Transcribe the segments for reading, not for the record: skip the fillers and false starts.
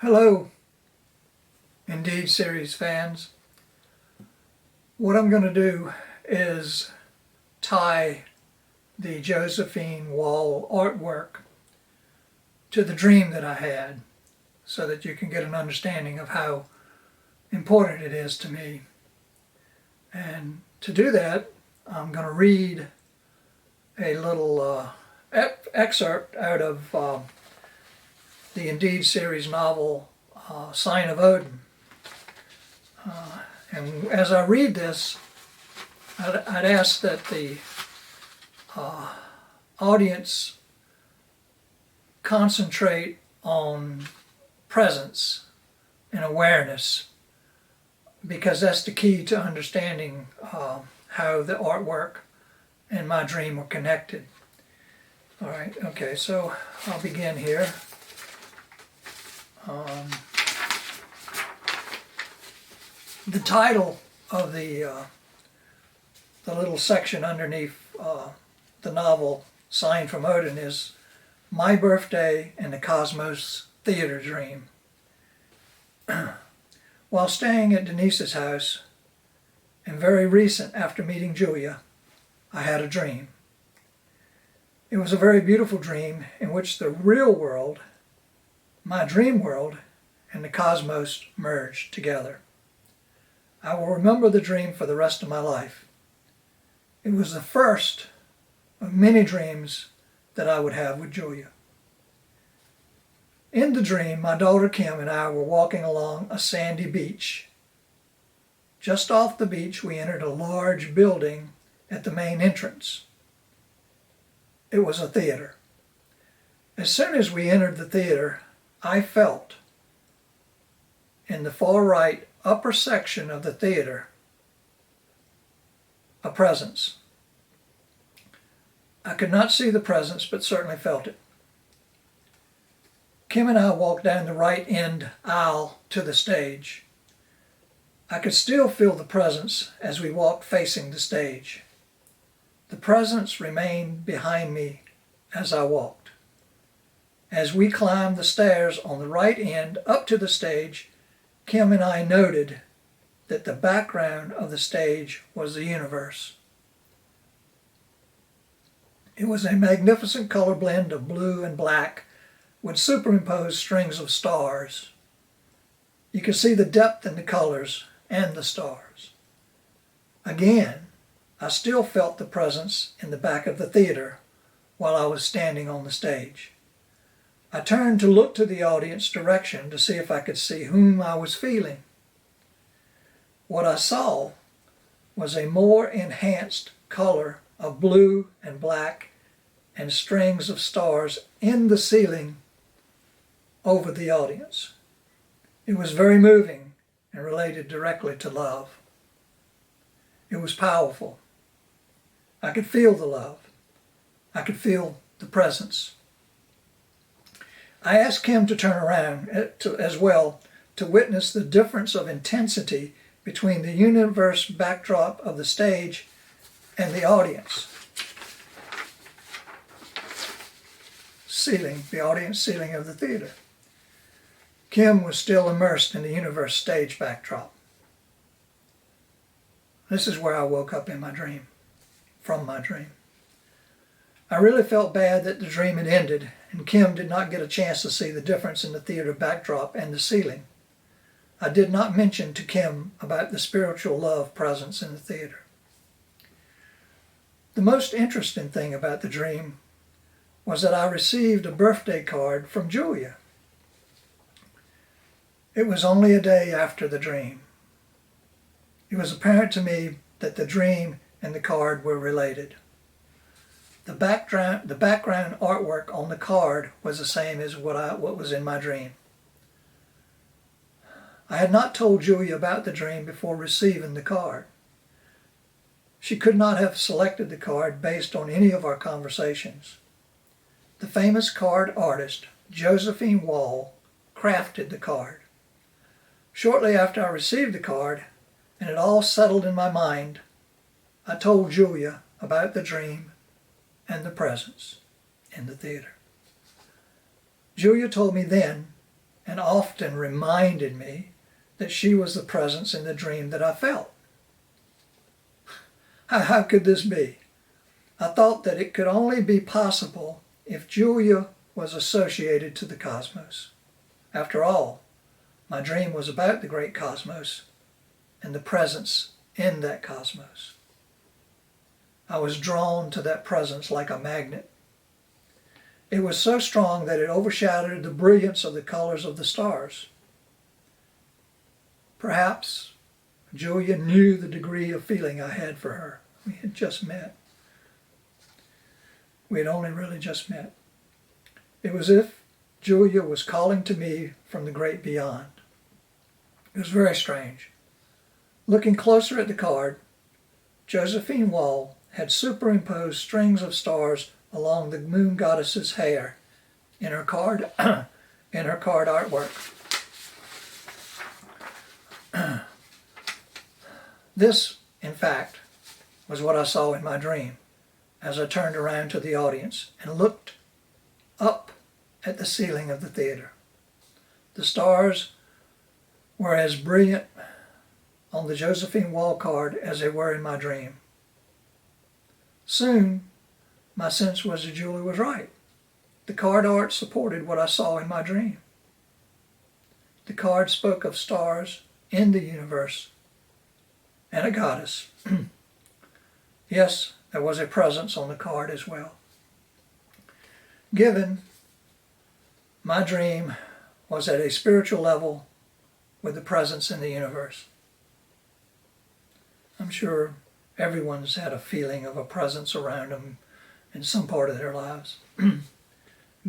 Hello, Indeed series fans. What I'm going to do is tie the Josephine Wall artwork to the dream that I had so that you can get an understanding of how important it is to me. And to do that, I'm going to read a little excerpt out of the Indeed series novel, Sign of Odin. And as I read this, I'd ask that the audience concentrate on presence and awareness, because that's the key to understanding how the artwork and my dream are connected. All right, okay, so I'll begin here. The title of the little section underneath the novel Sign from Odin is My Birthday and the Cosmos Theater Dream. While staying at Denise's house, and very recent after meeting Jullya, I had a dream. It was a very beautiful dream in which the real world, my dream world, and the cosmos merged together. I will remember the dream for the rest of my life. It was the first of many dreams that I would have with Jullya. In the dream, my daughter Kim and I were walking along a sandy beach. Just off the beach, we entered a large building at the main entrance. It was a theater. As soon as we entered the theater, I felt in the far right upper section of the theater a presence. I could not see the presence, but certainly felt it. Kim and I walked down the right end aisle to the stage. I could still feel the presence as we walked facing the stage. The presence remained behind me as I walked. As we climbed the stairs on the right end up to the stage, Kim and I noted that the background of the stage was the universe. It was a magnificent color blend of blue and black with superimposed strings of stars. You could see the depth in the colors and the stars. Again, I still felt the presence in the back of the theater while I was standing on the stage. I turned to look to the audience direction to see if I could see whom I was feeling. What I saw was a more enhanced color of blue and black and strings of stars in the ceiling over the audience. It was very moving and related directly to love. It was powerful. I could feel the love. I could feel the presence. I asked Kim to turn around as well to witness the difference of intensity between the universe backdrop of the stage and the audience ceiling of the theater. Kim was still immersed in the universe stage backdrop. This is where I woke up in my dream, from my dream. I really felt bad that the dream had ended and Kim did not get a chance to see the difference in the theater backdrop and the ceiling. I did not mention to Kim about the spiritual love presence in the theater. The most interesting thing about the dream was that I received a birthday card from Jullya. It was only a day after the dream. It was apparent to me that the dream and the card were related. The background artwork on the card was the same as what was in my dream. I had not told Jullya about the dream before receiving the card. She could not have selected the card based on any of our conversations. The famous card artist, Josephine Wall, crafted the card. Shortly after I received the card, and it all settled in my mind, I told Jullya about the dream and the presence in the theater. Jullya told me then, and and often reminded me that she was the presence in the dream that I felt. How could this be? I thought that it could only be possible if Jullya was associated to the cosmos. After all, my dream was about the great cosmos and the presence in that cosmos. I was drawn to that presence like a magnet. It was so strong that it overshadowed the brilliance of the colors of the stars. Perhaps Jullya knew the degree of feeling I had for her. We had just met. We had only really just met. It was as if Jullya was calling to me from the great beyond. It was very strange. Looking closer at the card, Josephine Wall had superimposed strings of stars along the moon goddess's hair in her card artwork. This, in fact, was what I saw in my dream as I turned around to the audience and looked up at the ceiling of the theater. The stars were as brilliant on the Josephine Wall card as they were in my dream. Soon, my sense was that Jullya was right. The card art supported what I saw in my dream. The card spoke of stars in the universe and a goddess. Yes, there was a presence on the card as well. Given, my dream was at a spiritual level with the presence in the universe. I'm sure everyone's had a feeling of a presence around them in some part of their lives.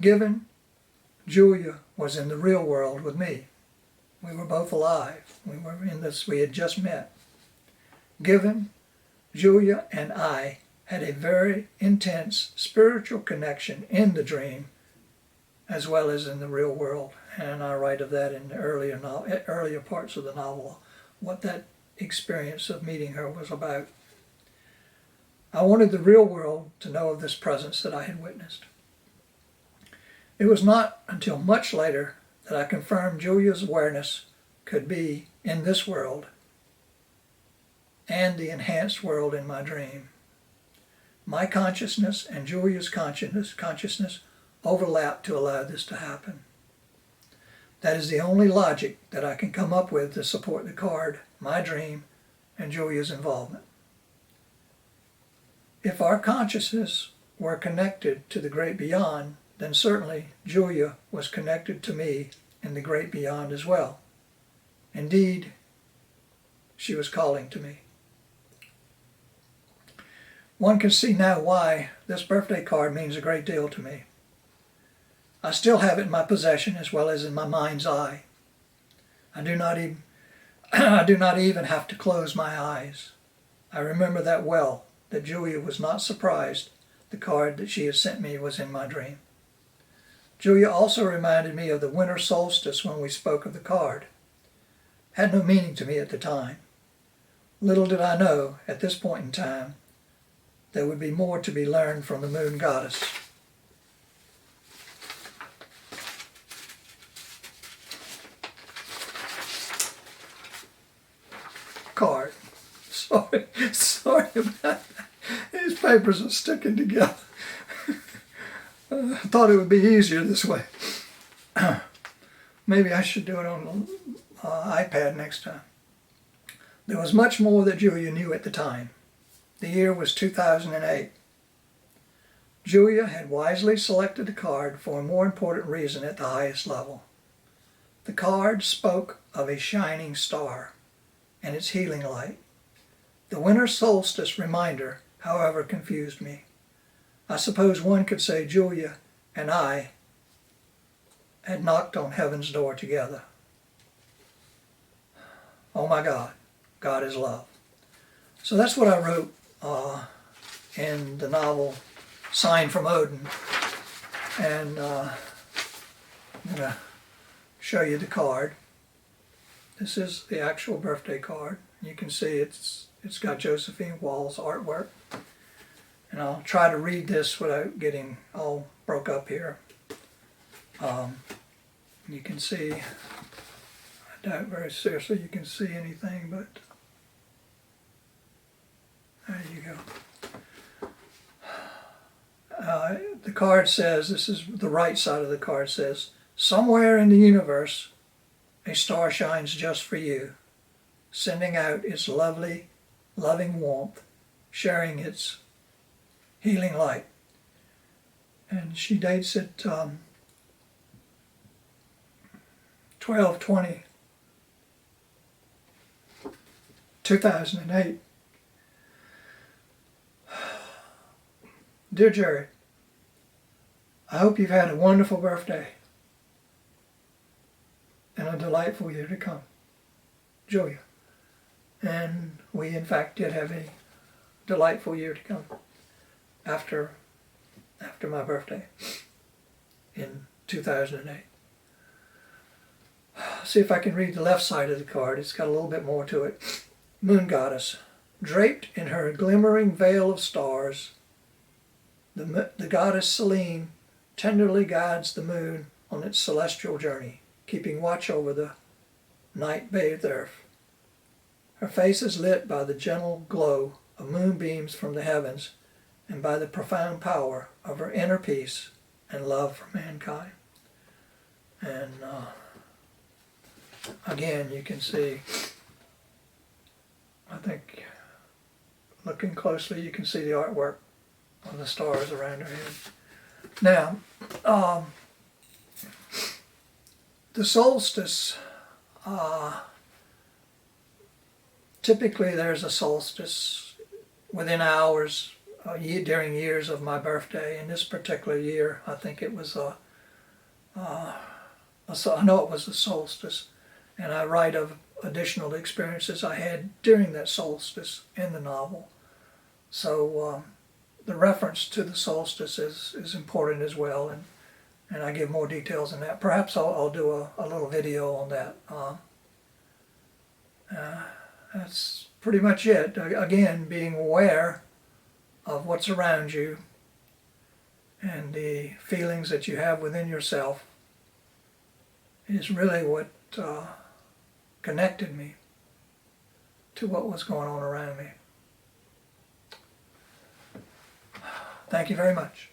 Given, Jullya was in the real world with me. We were both alive. We were in this, we had just met. Given, Jullya and I had a very intense spiritual connection in the dream as well as in the real world. And I write of that in the earlier parts of the novel, what that experience of meeting her was about. I wanted the real world to know of this presence that I had witnessed. It was not until much later that I confirmed Jullya's awareness could be in this world and the enhanced world in my dream. My consciousness and Jullya's consciousness overlapped to allow this to happen. That is the only logic that I can come up with to support the card, my dream, and Jullya's involvement. If our consciousness were connected to the great beyond, then certainly Jullya was connected to me in the great beyond as well. Indeed, she was calling to me. One can see now why this birthday card means a great deal to me. I still have it in my possession as well as in my mind's eye. I do not even have to close my eyes. I remember that well, that Jullya was not surprised the card that she had sent me was in my dream. Jullya also reminded me of the winter solstice when we spoke of the card. Had no meaning to me at the time. Little did I know, at this point in time, there would be more to be learned from the moon goddess. Card. Sorry about that. These papers are sticking together. I thought it would be easier this way. Maybe I should do it on the iPad next time. There was much more that Jullya knew at the time. The year was 2008. Jullya had wisely selected the card for a more important reason at the highest level. The card spoke of a shining star and its healing light. The winter solstice reminder, however, confused me. I suppose one could say Jullya and I had knocked on heaven's door together. Oh my God, God is love. So that's what I wrote in the novel Sign from Odin. And I'm going to show you the card. This is the actual birthday card. You can see it's got Josephine Wall's artwork. And I'll try to read this without getting all broke up here. You can see, I doubt very seriously you can see anything, but there you go. The card says, this is the right side of the card says, somewhere in the universe, a star shines just for you, sending out its lovely, loving warmth, sharing its healing light. And she dates it 12/20, 2008. Dear Jerry, I hope you've had a wonderful birthday and a delightful year to come. Jullya. And we in fact did have a delightful year to come after my birthday in 2008. See if I can read the left side of the card. It's got a little bit more to it. Moon Goddess. Draped in her glimmering veil of stars, the goddess Selene tenderly guides the moon on its celestial journey, keeping watch over the night-bathed earth. Her face is lit by the gentle glow of moonbeams from the heavens and by the profound power of her inner peace and love for mankind. And again, you can see, I think, looking closely, you can see the artwork of the stars around her head. Now, the solstice, typically there's a solstice within hours during years of my birthday. In this particular year, I think it was I know it was a solstice, and I write of additional experiences I had during that solstice in the novel. So the reference to the solstice is important as well, and I give more details on that. Perhaps I'll do a little video on that. That's pretty much it. Again, being aware of what's around you and the feelings that you have within yourself is really what connected me to what was going on around me. Thank you very much.